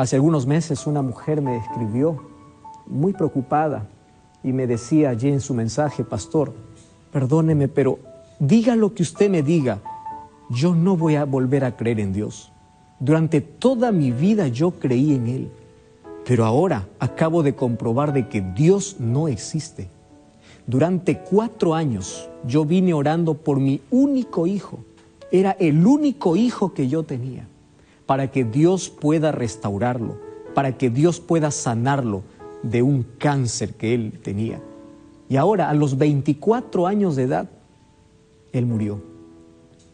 Hace algunos meses una mujer me escribió muy preocupada y me decía allí en su mensaje: pastor, perdóneme, pero diga lo que usted me diga, yo no voy a volver a creer en Dios. Durante toda mi vida yo creí en Él, pero ahora acabo de comprobar de que Dios no existe. Durante 4 años yo vine orando por mi único hijo. Era el único hijo que yo tenía, para que Dios pueda restaurarlo, para que Dios pueda sanarlo de un cáncer que él tenía. Y ahora, a los 24 años de edad, él murió.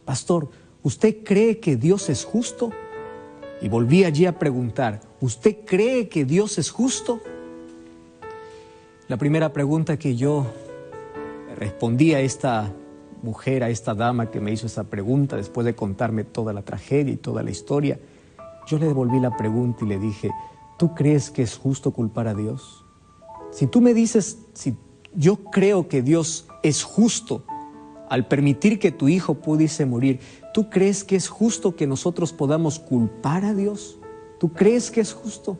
Pastor, ¿usted cree que Dios es justo? Y volví allí a preguntar, ¿usted cree que Dios es justo? La primera pregunta que yo respondí a esta mujer, a esta dama que me hizo esa pregunta, después de contarme toda la tragedia y toda la historia, yo le devolví la pregunta y le dije: ¿tú crees que es justo culpar a Dios? Si tú me dices, si yo creo que Dios es justo al permitir que tu hijo pudiese morir, ¿tú crees que es justo que nosotros podamos culpar a Dios? ¿Tú crees que es justo?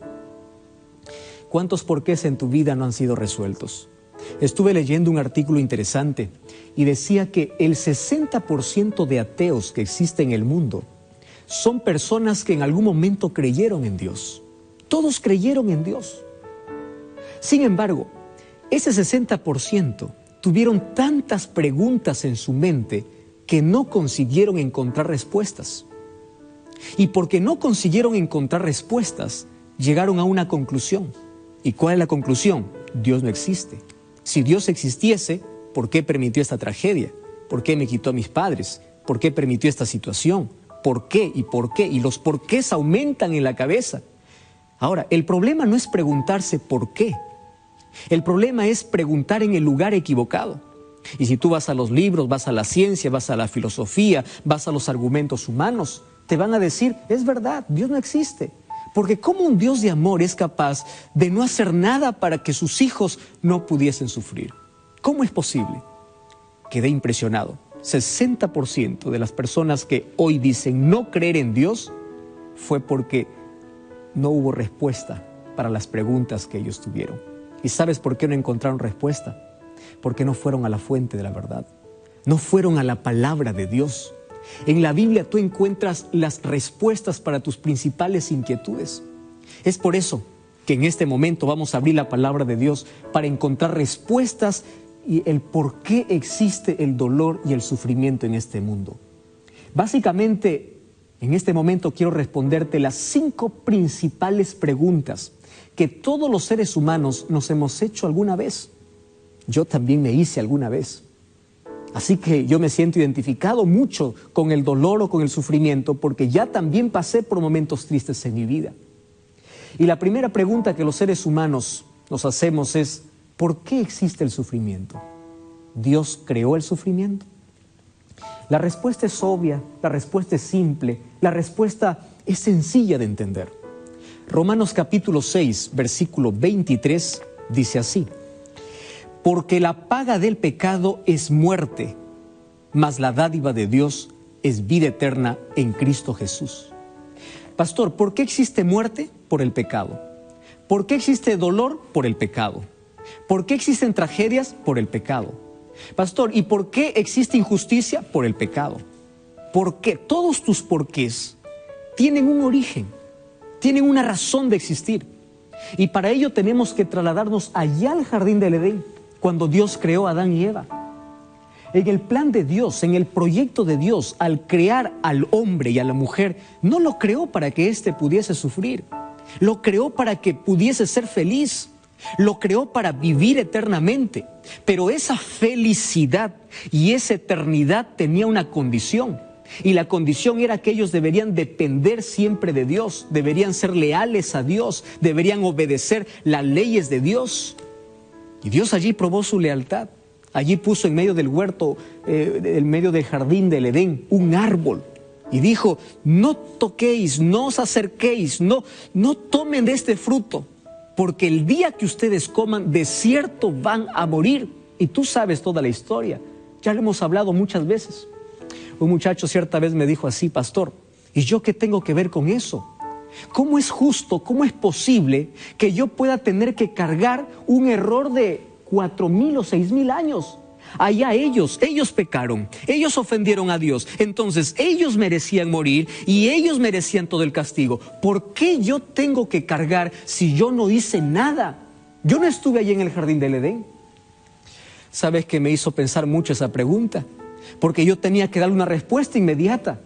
¿Cuántos porqués en tu vida no han sido resueltos? Estuve leyendo un artículo interesante y decía que el 60% de ateos que existe en el mundo son personas que en algún momento creyeron en Dios. Todos creyeron en Dios. Sin embargo, ese 60% tuvieron tantas preguntas en su mente que no consiguieron encontrar respuestas. Y porque no consiguieron encontrar respuestas, llegaron a una conclusión. ¿Y cuál es la conclusión? Dios no existe. Si Dios existiese, ¿por qué permitió esta tragedia? ¿Por qué me quitó a mis padres? ¿Por qué permitió esta situación? ¿Por qué y por qué? Y los porqués aumentan en la cabeza. Ahora, el problema no es preguntarse por qué. El problema es preguntar en el lugar equivocado. Y si tú vas a los libros, vas a la ciencia, vas a la filosofía, vas a los argumentos humanos, te van a decir: es verdad, Dios no existe. Porque ¿cómo un Dios de amor es capaz de no hacer nada para que sus hijos no pudiesen sufrir? ¿Cómo es posible? Quedé impresionado. 60% de las personas que hoy dicen no creer en Dios fue porque no hubo respuesta para las preguntas que ellos tuvieron. ¿Y sabes por qué no encontraron respuesta? Porque no fueron a la fuente de la verdad. No fueron a la palabra de Dios. En la Biblia tú encuentras las respuestas para tus principales inquietudes. Es por eso que en este momento vamos a abrir la palabra de Dios para encontrar respuestas y el por qué existe el dolor y el sufrimiento en este mundo. Básicamente, en este momento quiero responderte las 5 principales preguntas que todos los seres humanos nos hemos hecho alguna vez. Yo también me hice alguna vez. Así que yo me siento identificado mucho con el dolor o con el sufrimiento, porque ya también pasé por momentos tristes en mi vida. Y la primera pregunta que los seres humanos nos hacemos es: ¿por qué existe el sufrimiento? ¿Dios creó el sufrimiento? La respuesta es obvia, la respuesta es simple, la respuesta es sencilla de entender. Romanos capítulo 6, versículo 23 dice así: porque la paga del pecado es muerte, mas la dádiva de Dios es vida eterna en Cristo Jesús. Pastor, ¿por qué existe muerte? Por el pecado. ¿Por qué existe dolor? Por el pecado. ¿Por qué existen tragedias? Por el pecado. Pastor, ¿y por qué existe injusticia? Por el pecado. ¿Por qué? Todos tus porqués tienen un origen, tienen una razón de existir. Y para ello tenemos que trasladarnos allá al jardín del Edén, cuando Dios creó a Adán y Eva. En el plan de Dios, en el proyecto de Dios, al crear al hombre y a la mujer, no lo creó para que éste pudiese sufrir. Lo creó para que pudiese ser feliz. Lo creó para vivir eternamente. Pero esa felicidad y esa eternidad tenía una condición. Y la condición era que ellos deberían depender siempre de Dios, deberían ser leales a Dios, deberían obedecer las leyes de Dios. Y Dios allí probó su lealtad. Allí puso en medio del huerto, en medio del jardín del Edén, un árbol. Y dijo: no toquéis, no os acerquéis, no tomen de este fruto, porque el día que ustedes coman, de cierto van a morir. Y tú sabes toda la historia, ya lo hemos hablado muchas veces. Un muchacho cierta vez me dijo así: pastor, ¿y yo qué tengo que ver con eso? ¿Cómo es justo, cómo es posible que yo pueda tener que cargar un error de 4,000 o 6,000 años? Allá ellos pecaron, ellos ofendieron a Dios, entonces ellos merecían morir y ellos merecían todo el castigo. ¿Por qué yo tengo que cargar si yo no hice nada? Yo no estuve allí en el jardín del Edén. ¿Sabes qué me hizo pensar mucho esa pregunta? Porque yo tenía que darle una respuesta inmediata.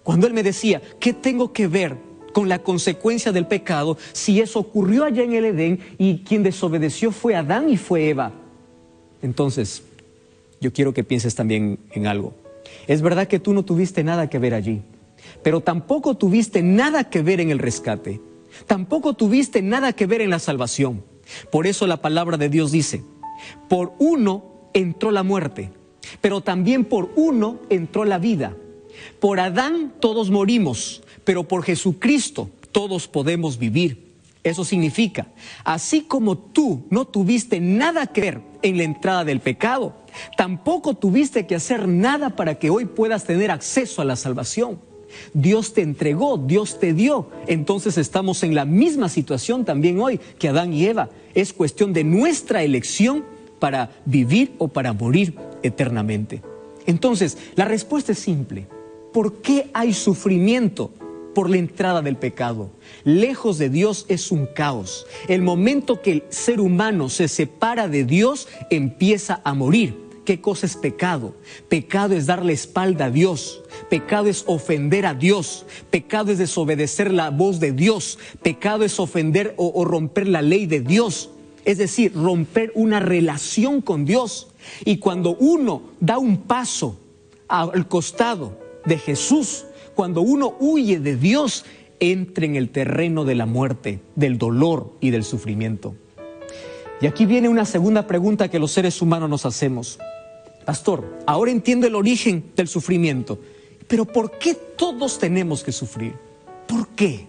Cuando él me decía, ¿qué tengo que ver con la consecuencia del pecado si eso ocurrió allá en el Edén y quien desobedeció fue Adán y fue Eva? Entonces, yo quiero que pienses también en algo. Es verdad que tú no tuviste nada que ver allí, pero tampoco tuviste nada que ver en el rescate. Tampoco tuviste nada que ver en la salvación. Por eso la palabra de Dios dice, por uno entró la muerte, pero también por uno entró la vida. Por Adán todos morimos, pero por Jesucristo todos podemos vivir. Eso significa, así como tú no tuviste nada que ver en la entrada del pecado, tampoco tuviste que hacer nada para que hoy puedas tener acceso a la salvación. Dios te entregó, Dios te dio. Entonces estamos en la misma situación también hoy que Adán y Eva. Es cuestión de nuestra elección para vivir o para morir eternamente. Entonces, la respuesta es simple. ¿Por qué hay sufrimiento? Por la entrada del pecado. Lejos de Dios es un caos. El momento que el ser humano se separa de Dios, empieza a morir. ¿Qué cosa es pecado? Pecado es darle espalda a Dios. Pecado es ofender a Dios. Pecado es desobedecer la voz de Dios. Pecado es ofender o romper la ley de Dios. Es decir, romper una relación con Dios. Y cuando uno da un paso al costado de Jesús, cuando uno huye de Dios, entra en el terreno de la muerte, del dolor y del sufrimiento. Y aquí viene una segunda pregunta que los seres humanos nos hacemos. Pastor, ahora entiendo el origen del sufrimiento, pero ¿por qué todos tenemos que sufrir? ¿Por qué?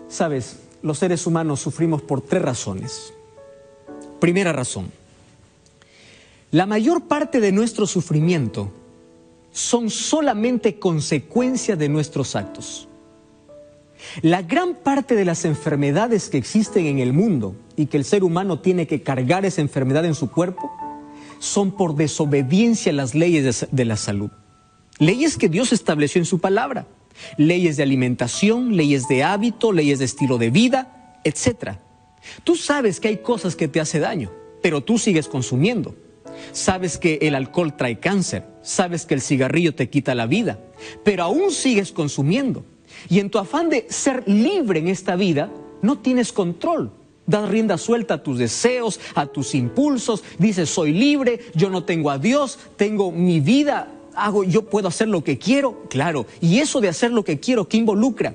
Sabes, los seres humanos sufrimos por 3 razones. Primera razón, la mayor parte de nuestro sufrimiento son solamente consecuencia de nuestros actos. La gran parte de las enfermedades que existen en el mundo y que el ser humano tiene que cargar esa enfermedad en su cuerpo son por desobediencia a las leyes de la salud. Leyes que Dios estableció en su palabra. Leyes de alimentación, leyes de hábito, leyes de estilo de vida, etc. Tú sabes que hay cosas que te hacen daño, pero tú sigues consumiendo. Sabes que el alcohol trae cáncer, sabes que el cigarrillo te quita la vida, pero aún sigues consumiendo. Y en tu afán de ser libre en esta vida, no tienes control. Das rienda suelta a tus deseos, a tus impulsos, dices soy libre, yo no tengo a Dios, tengo mi vida, yo puedo hacer lo que quiero. Claro, y eso de hacer lo que quiero, ¿qué involucra?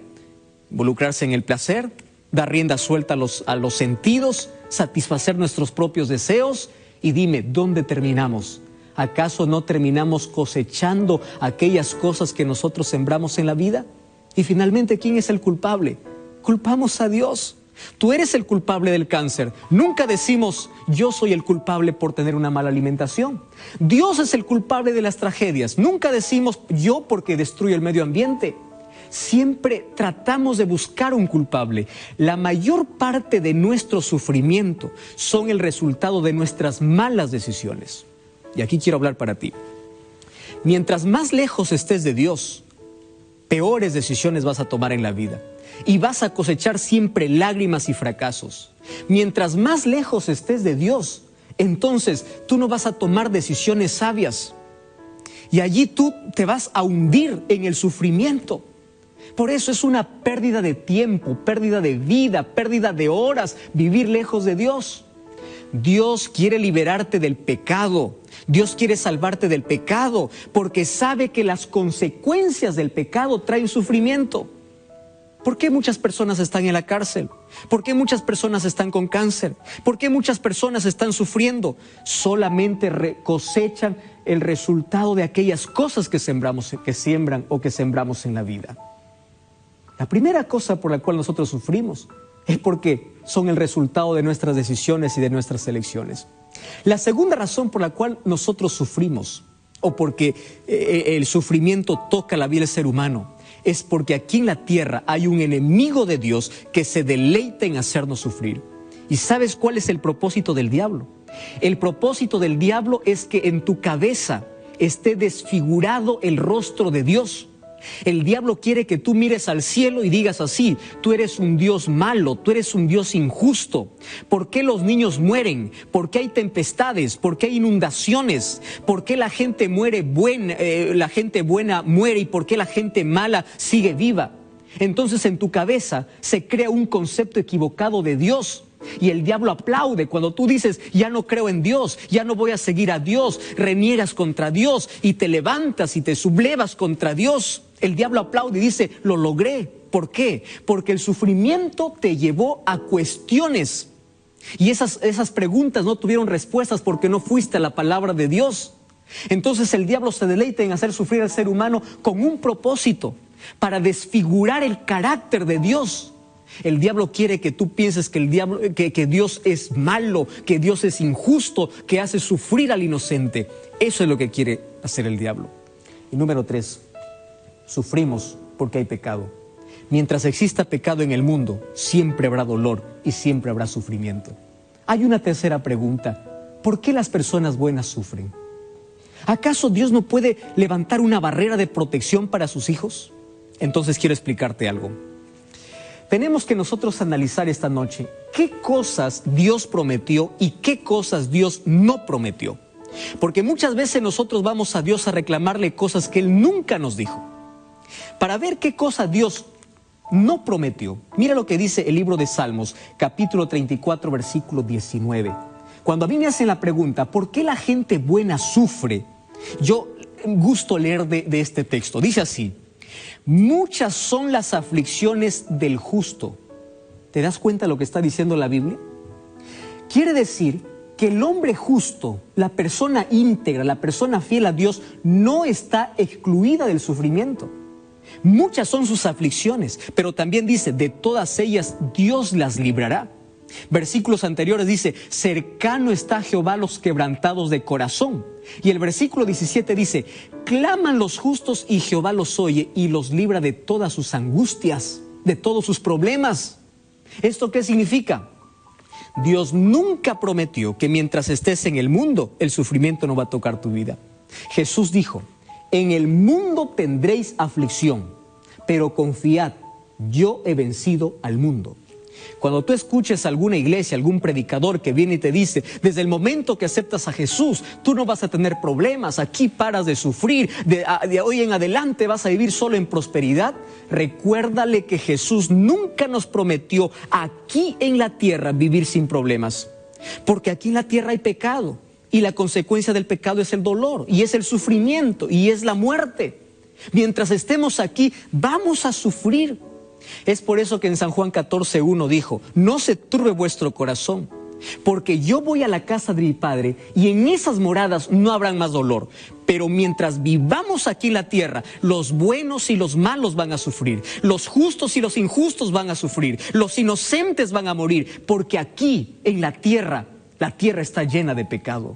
Involucrarse en el placer, dar rienda suelta a los sentidos, satisfacer nuestros propios deseos. Y dime, ¿dónde terminamos? ¿Acaso no terminamos cosechando aquellas cosas que nosotros sembramos en la vida? Y finalmente, ¿quién es el culpable? Culpamos a Dios. Tú eres el culpable del cáncer. Nunca decimos, yo soy el culpable por tener una mala alimentación. Dios es el culpable de las tragedias. Nunca decimos, yo porque destruyo el medio ambiente. Siempre tratamos de buscar un culpable. La mayor parte de nuestro sufrimiento son el resultado de nuestras malas decisiones. Y aquí quiero hablar para ti. Mientras más lejos estés de Dios, peores decisiones vas a tomar en la vida. Y vas a cosechar siempre lágrimas y fracasos. Mientras más lejos estés de Dios, entonces tú no vas a tomar decisiones sabias. Y allí tú te vas a hundir en el sufrimiento. Por eso es una pérdida de tiempo, pérdida de vida, pérdida de horas, vivir lejos de Dios. Dios quiere liberarte del pecado. Dios quiere salvarte del pecado porque sabe que las consecuencias del pecado traen sufrimiento. ¿Por qué muchas personas están en la cárcel? ¿Por qué muchas personas están con cáncer? ¿Por qué muchas personas están sufriendo? Solamente cosechan el resultado de aquellas cosas que siembran o que sembramos en la vida. La primera cosa por la cual nosotros sufrimos es porque son el resultado de nuestras decisiones y de nuestras elecciones. La segunda razón por la cual nosotros sufrimos, o porque el sufrimiento toca la vida del ser humano, es porque aquí en la tierra hay un enemigo de Dios que se deleita en hacernos sufrir. ¿Y sabes cuál es el propósito del diablo? El propósito del diablo es que en tu cabeza esté desfigurado el rostro de Dios. El diablo quiere que tú mires al cielo y digas así: tú eres un Dios malo, tú eres un Dios injusto. ¿Por qué los niños mueren? ¿Por qué hay tempestades? ¿Por qué hay inundaciones? ¿Por qué la gente la gente buena muere y por qué la gente mala sigue viva? Entonces en tu cabeza se crea un concepto equivocado de Dios. Y el diablo aplaude cuando tú dices: ya no creo en Dios, ya no voy a seguir a Dios, reniegas contra Dios y te levantas y te sublevas contra Dios. El diablo aplaude y dice: lo logré. ¿Por qué? Porque el sufrimiento te llevó a cuestiones y esas preguntas no tuvieron respuestas porque no fuiste a la palabra de Dios. Entonces el diablo se deleita en hacer sufrir al ser humano con un propósito: para desfigurar el carácter de Dios. El diablo quiere que tú pienses que Dios es malo, que Dios es injusto, que hace sufrir al inocente. Eso es lo que quiere hacer el diablo. Y número 3, sufrimos porque hay pecado. Mientras exista pecado en el mundo, siempre habrá dolor y siempre habrá sufrimiento. Hay una tercera pregunta: ¿por qué las personas buenas sufren? ¿Acaso Dios no puede levantar una barrera de protección para sus hijos? Entonces quiero explicarte algo. Tenemos que nosotros analizar esta noche qué cosas Dios prometió y qué cosas Dios no prometió. Porque muchas veces nosotros vamos a Dios a reclamarle cosas que Él nunca nos dijo. Para ver qué cosa Dios no prometió, mira lo que dice el libro de Salmos, capítulo 34, versículo 19. Cuando a mí me hacen la pregunta: ¿por qué la gente buena sufre?, yo gusto leer de este texto. Dice así: muchas son las aflicciones del justo. ¿Te das cuenta de lo que está diciendo la Biblia? Quiere decir que el hombre justo, la persona íntegra, la persona fiel a Dios, no está excluida del sufrimiento. Muchas son sus aflicciones, pero también dice: de todas ellas Dios las librará. Versículos anteriores dice: cercano está Jehová a los quebrantados de corazón. Y el versículo 17 dice: claman los justos y Jehová los oye y los libra de todas sus angustias, de todos sus problemas. ¿Esto qué significa? Dios nunca prometió que mientras estés en el mundo, el sufrimiento no va a tocar tu vida. Jesús dijo: en el mundo tendréis aflicción, pero confiad, yo he vencido al mundo. Cuando tú escuches a alguna iglesia, algún predicador que viene y te dice: desde el momento que aceptas a Jesús, tú no vas a tener problemas, aquí paras de sufrir, de hoy en adelante vas a vivir solo en prosperidad, recuérdale que Jesús nunca nos prometió aquí en la tierra vivir sin problemas. Porque aquí en la tierra hay pecado, y la consecuencia del pecado es el dolor, y es el sufrimiento, y es la muerte. Mientras estemos aquí, vamos a sufrir. Es por eso que en San Juan 14:1 dijo: no se turbe vuestro corazón, porque yo voy a la casa de mi Padre y en esas moradas no habrán más dolor. Pero mientras vivamos aquí en la tierra, los buenos y los malos van a sufrir, los justos y los injustos van a sufrir, los inocentes van a morir, porque aquí en la tierra está llena de pecado.